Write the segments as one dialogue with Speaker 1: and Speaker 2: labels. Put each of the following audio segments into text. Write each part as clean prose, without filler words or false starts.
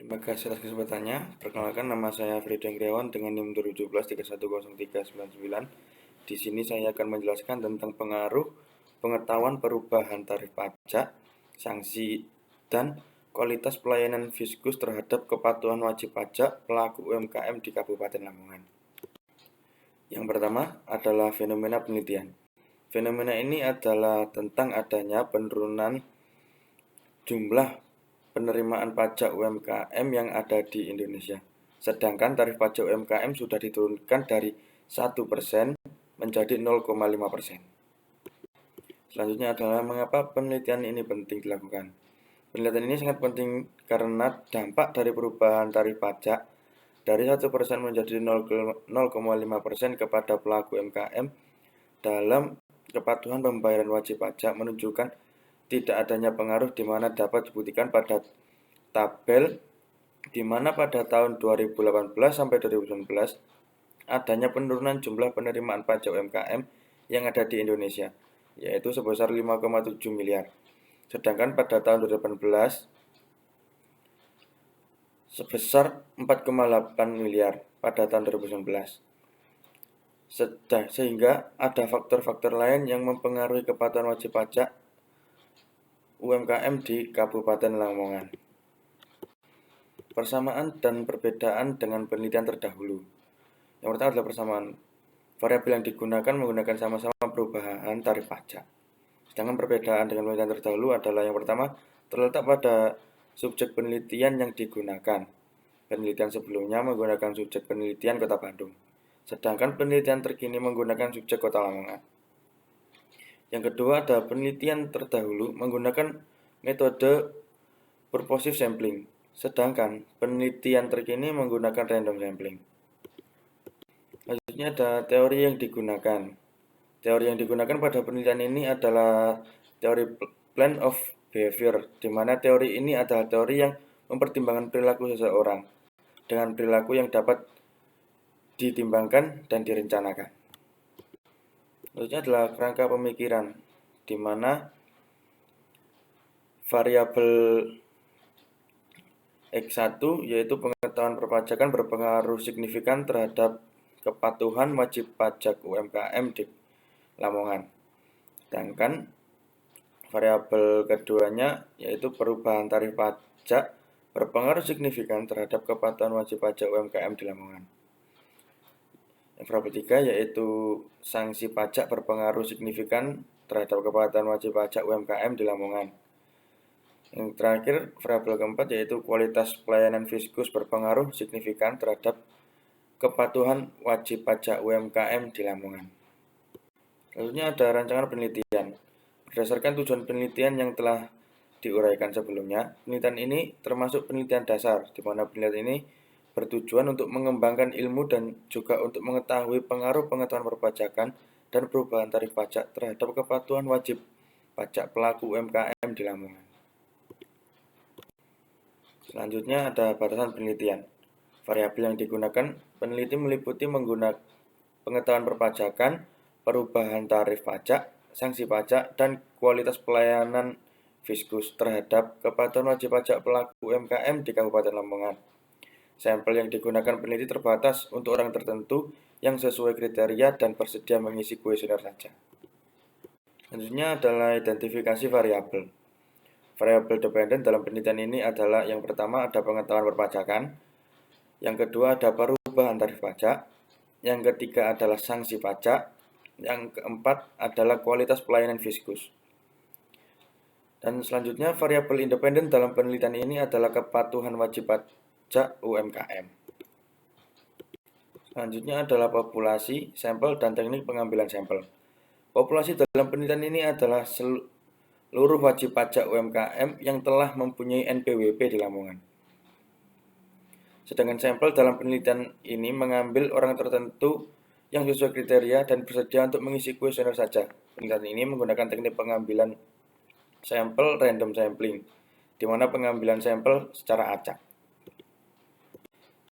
Speaker 1: Terima kasih atas kesempatannya. Perkenalkan, nama saya Frida Griawan dengan NIM 2017-3100399. Di sini saya akan menjelaskan tentang pengaruh pengetahuan perubahan tarif pajak, sanksi, dan kualitas pelayanan Fiskus terhadap kepatuhan wajib pajak pelaku UMKM di Kabupaten Lamongan. Yang pertama adalah fenomena penelitian. Fenomena ini adalah tentang adanya penurunan jumlah penerimaan pajak UMKM yang ada di Indonesia. Sedangkan tarif pajak UMKM sudah diturunkan dari 1% menjadi 0,5%. Selanjutnya adalah mengapa penelitian ini penting dilakukan. Penelitian ini sangat penting karena dampak dari perubahan tarif pajak dari 1% menjadi 0,5% kepada pelaku UMKM dalam kepatuhan pembayaran wajib pajak menunjukkan tidak adanya pengaruh di mana dapat dibuktikan pada tabel di mana pada tahun 2018 sampai 2019 adanya penurunan jumlah penerimaan pajak UMKM yang ada di Indonesia, yaitu sebesar 5,7 miliar. Sedangkan pada tahun 2018 sebesar 4,8 miliar pada tahun 2019. Sehingga ada faktor-faktor lain yang mempengaruhi kepatuhan wajib pajak UMKM di Kabupaten Lamongan. Persamaan dan perbedaan dengan penelitian terdahulu. Yang pertama adalah persamaan. Variabel yang digunakan menggunakan sama-sama perubahan tarif pajak. Sedangkan perbedaan dengan penelitian terdahulu adalah yang pertama terletak pada subjek penelitian yang digunakan. Penelitian sebelumnya menggunakan subjek penelitian Kota Bandung. Sedangkan penelitian terkini menggunakan subjek Kota Lamongan. Yang kedua ada penelitian terdahulu menggunakan metode purposive sampling. Sedangkan penelitian terkini menggunakan random sampling. Selanjutnya ada teori yang digunakan. Teori yang digunakan pada penelitian ini adalah teori plan of behavior, di mana teori ini adalah teori yang mempertimbangkan perilaku seseorang dengan perilaku yang dapat ditimbangkan dan direncanakan. Selanjutnya adalah kerangka pemikiran, di mana variabel X1 yaitu pengetahuan perpajakan berpengaruh signifikan terhadap kepatuhan wajib pajak UMKM di Lamongan. Sedangkan variabel keduanya yaitu perubahan tarif pajak berpengaruh signifikan terhadap kepatuhan wajib pajak UMKM di Lamongan. Yang variabel 3 yaitu sanksi pajak berpengaruh signifikan terhadap kepatuhan wajib pajak UMKM di Lamongan. Yang terakhir, variabel keempat yaitu kualitas pelayanan Fiskus berpengaruh signifikan terhadap kepatuhan wajib pajak UMKM di Lamongan. Selanjutnya ada rancangan penelitian. Berdasarkan tujuan penelitian yang telah diuraikan sebelumnya, penelitian ini termasuk penelitian dasar, di mana penelitian ini bertujuan untuk mengembangkan ilmu dan juga untuk mengetahui pengaruh pengetahuan perpajakan dan perubahan tarif pajak terhadap kepatuhan wajib pajak pelaku UMKM di Lamongan. Selanjutnya ada batasan penelitian. Variabel yang digunakan peneliti meliputi menggunakan pengetahuan perpajakan, perubahan tarif pajak, sanksi pajak, dan kualitas pelayanan Fiskus terhadap kepatuhan wajib pajak pelaku UMKM di Kabupaten Lamongan. Sampel yang digunakan peneliti terbatas untuk orang tertentu yang sesuai kriteria dan bersedia mengisi kuesioner saja. Selanjutnya adalah identifikasi variabel. Variabel dependen dalam penelitian ini adalah yang pertama ada pengetahuan perpajakan, yang kedua ada perubahan tarif pajak, yang ketiga adalah sanksi pajak, yang keempat adalah kualitas pelayanan Fiskus. Dan selanjutnya variabel independen dalam penelitian ini adalah kepatuhan wajib pajak UMKM. Selanjutnya adalah populasi, sampel, dan teknik pengambilan sampel. Populasi dalam penelitian ini adalah seluruh wajib pajak UMKM yang telah mempunyai NPWP di Lamongan. Sedangkan sampel dalam penelitian ini mengambil orang tertentu yang sesuai kriteria dan bersedia untuk mengisi kuesioner saja. Penelitian ini menggunakan teknik pengambilan sampel random sampling, di mana pengambilan sampel secara acak.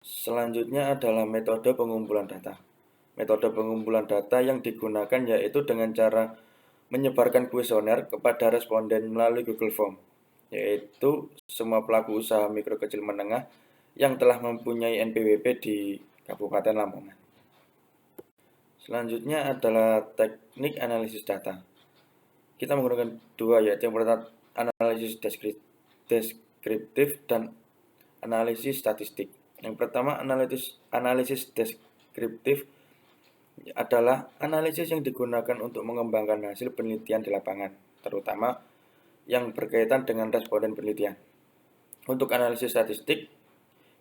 Speaker 1: Selanjutnya adalah metode pengumpulan data. Metode pengumpulan data yang digunakan yaitu dengan cara menyebarkan kuesioner kepada responden melalui Google Form. yaitu semua pelaku usaha mikro kecil menengah yang telah mempunyai NPWP di Kabupaten Lamongan. Selanjutnya adalah teknik analisis data. Kita menggunakan dua, yaitu yang pertama analisis deskriptif dan analisis statistik. Yang pertama analisis deskriptif adalah analisis yang digunakan untuk mengembangkan hasil penelitian di lapangan, terutama yang berkaitan dengan responden penelitian. Untuk analisis statistik,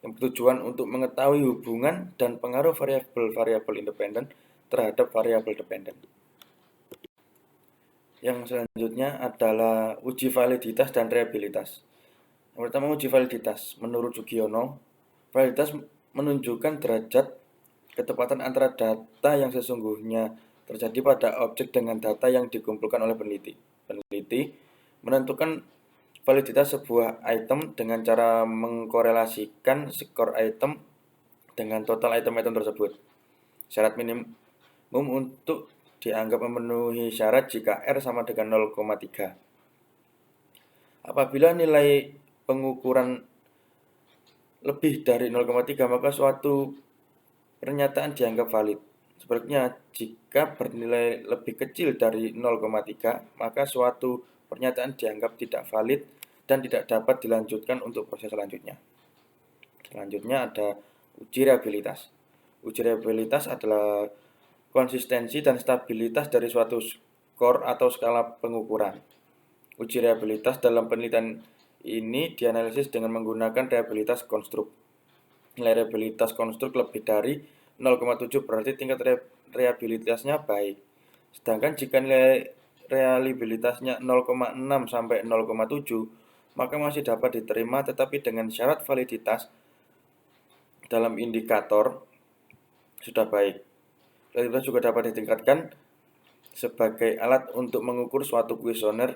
Speaker 1: yang bertujuan untuk mengetahui hubungan dan pengaruh variabel-variabel independen terhadap variabel dependen. Yang selanjutnya adalah uji validitas dan reliabilitas. Yang pertama, uji validitas. Menurut Sugiono, validitas menunjukkan derajat ketepatan antara data yang sesungguhnya terjadi pada objek dengan data yang dikumpulkan oleh peneliti. Peneliti menentukan validitas sebuah item dengan cara mengkorelasikan skor item dengan total item-item tersebut. Syarat minimum untuk dianggap memenuhi syarat jika R sama dengan 0,3. Apabila nilai pengukuran lebih dari 0,3, maka suatu pernyataan dianggap valid. Sebaliknya, jika bernilai lebih kecil dari 0,3, maka suatu pernyataan dianggap tidak valid dan tidak dapat dilanjutkan untuk proses selanjutnya. Selanjutnya ada uji reliabilitas. Uji reliabilitas adalah konsistensi dan stabilitas dari suatu skor atau skala pengukuran. Uji reliabilitas dalam penelitian ini dianalisis dengan menggunakan reliabilitas konstruk. Nilai reliabilitas konstruk lebih dari 0,7 berarti tingkat reliabilitasnya baik. Sedangkan jika nilai reliabilitasnya 0,6 sampai 0,7, maka masih dapat diterima tetapi dengan syarat validitas dalam indikator sudah baik. Reliabilitas juga dapat ditingkatkan sebagai alat untuk mengukur suatu kuesioner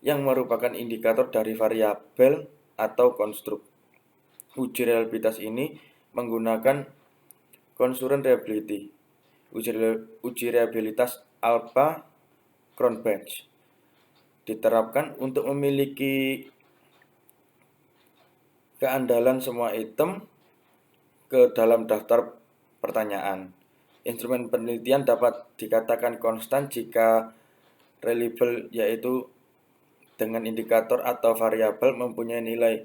Speaker 1: yang merupakan indikator dari variabel atau konstruk. Uji reliabilitas ini menggunakan Concurrent Reliability. Uji reliabilitas alpha Cronbach diterapkan untuk memiliki keandalan semua item ke dalam daftar pertanyaan. Instrumen penelitian dapat dikatakan konstan jika reliable, yaitu dengan indikator atau variabel mempunyai nilai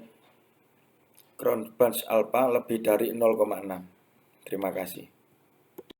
Speaker 1: Cronbach alpha lebih dari 0,6. Terima kasih.